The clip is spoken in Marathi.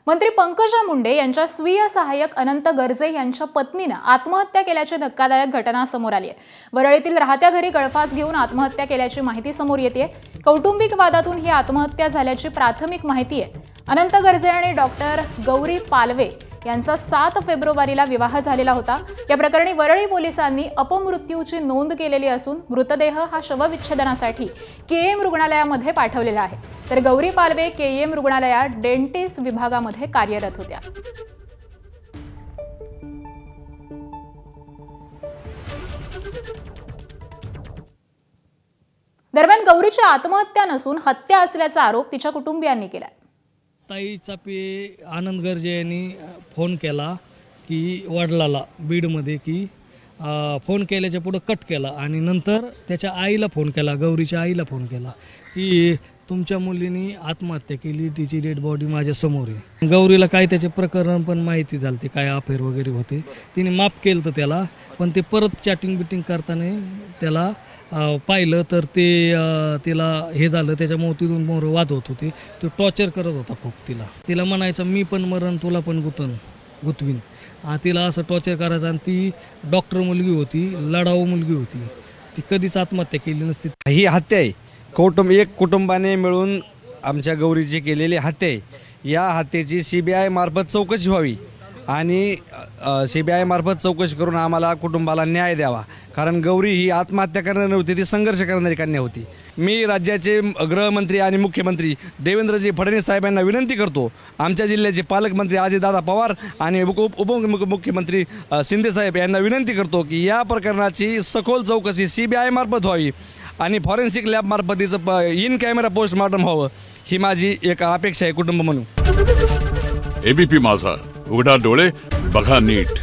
मंत्री पंकजा मुंडे यांच्या स्वीय सहाय्यक अनंत गर्जे यांच्या पत्नीने आत्महत्या केल्याची धक्कादायक घटना समोर आली आहे। वरळीतील राहत्या घरी गळफास घेऊन आत्महत्या केल्याची माहिती समोर येते। कौटुंबिक वादातून ही आत्महत्या झाल्याची प्राथमिक माहिती आहे। अनंत गर्जे आणि डॉक्टर गौरी पालवे यांचा 7 फेब्रुवारीला विवाह झालेला होता। या प्रकरणी वरळी पोलिसांनी अपमृत्यूची नोंद केलेली असून मृतदेह हा शवविच्छेदनासाठी केएम रुग्णालयामध्ये पाठवलेला आहे। तर गौरी पालवे केएम रुग्णालयात डेंटिस्ट विभागामध्ये कार्यरत होत्या। दरम्यान गौरीची आत्महत्या नसून हत्या असल्याचा आरोप तिच्या कुटुंबियांनी केला। ताई चापे आनंद गर्जे यांनी फोन केला की वडिलाला बीडमध्ये की फोन केल्याच्या पुढे कट केला आणि नंतर त्याच्या आईला फोन केला, गौरीच्या आईला फोन केला की तुमच्या मुलीने आत्महत्या केली, तिची डेड बॉडी माझ्या समोर आहे। गौरीला काय त्याचे प्रकरण पण माहिती झाली, काय अफेअर वगैरे होते, तिने माफ केलं त्याला, पण ते परत चॅटिंग बिटिंग करताना त्याला पाहिलं तर ते तिला हे झालं, त्याच्यामुळे तिथून मोर वाद होत होते। तो टॉर्चर करत होता खूप तिला म्हणायचं मी पण मरण तुला पण गुतवीन, तिला असं टॉर्चर करायचं। आणि ती डॉक्टर मुलगी होती, लढाऊ मुलगी होती, ती कधीच आत्महत्या केली नसती। ही हत्या आहे, एक कुटुंबाने मिळून आमच्या गौरीची केलेली हत्या आहे। या हत्येची सीबीआय मार्फत चौकशी व्हावी आणि सीबीआय मार्फत चौकशी करून आम्हाला कुटुंबाला न्याय द्यावा, कारण गौरी ही आत्महत्या करणारी नव्हती, ती संघर्ष करणारी कन्या होती। मी राज्याचे गृहमंत्री आणि मुख्यमंत्री देवेंद्रजी फडणवीस साहेबांना विनंती करतो, आमच्या जिल्ह्याचे पालकमंत्री अजितदादा पवार आणि उपमुख्यमंत्री शिंदे साहेब यांना विनंती करतो की या प्रकरणाची सखोल चौकशी सीबीआय मार्फत व्हावी आणि फॉरेन्सिक लॅब मार्फत तिचं इन कॅमेरा पोस्टमॉर्टम व्हावं, ही माझी एक अपेक्षा आहे कुटुंब म्हणून। एबीपी माझा, उघडा डोळे बघा नीट।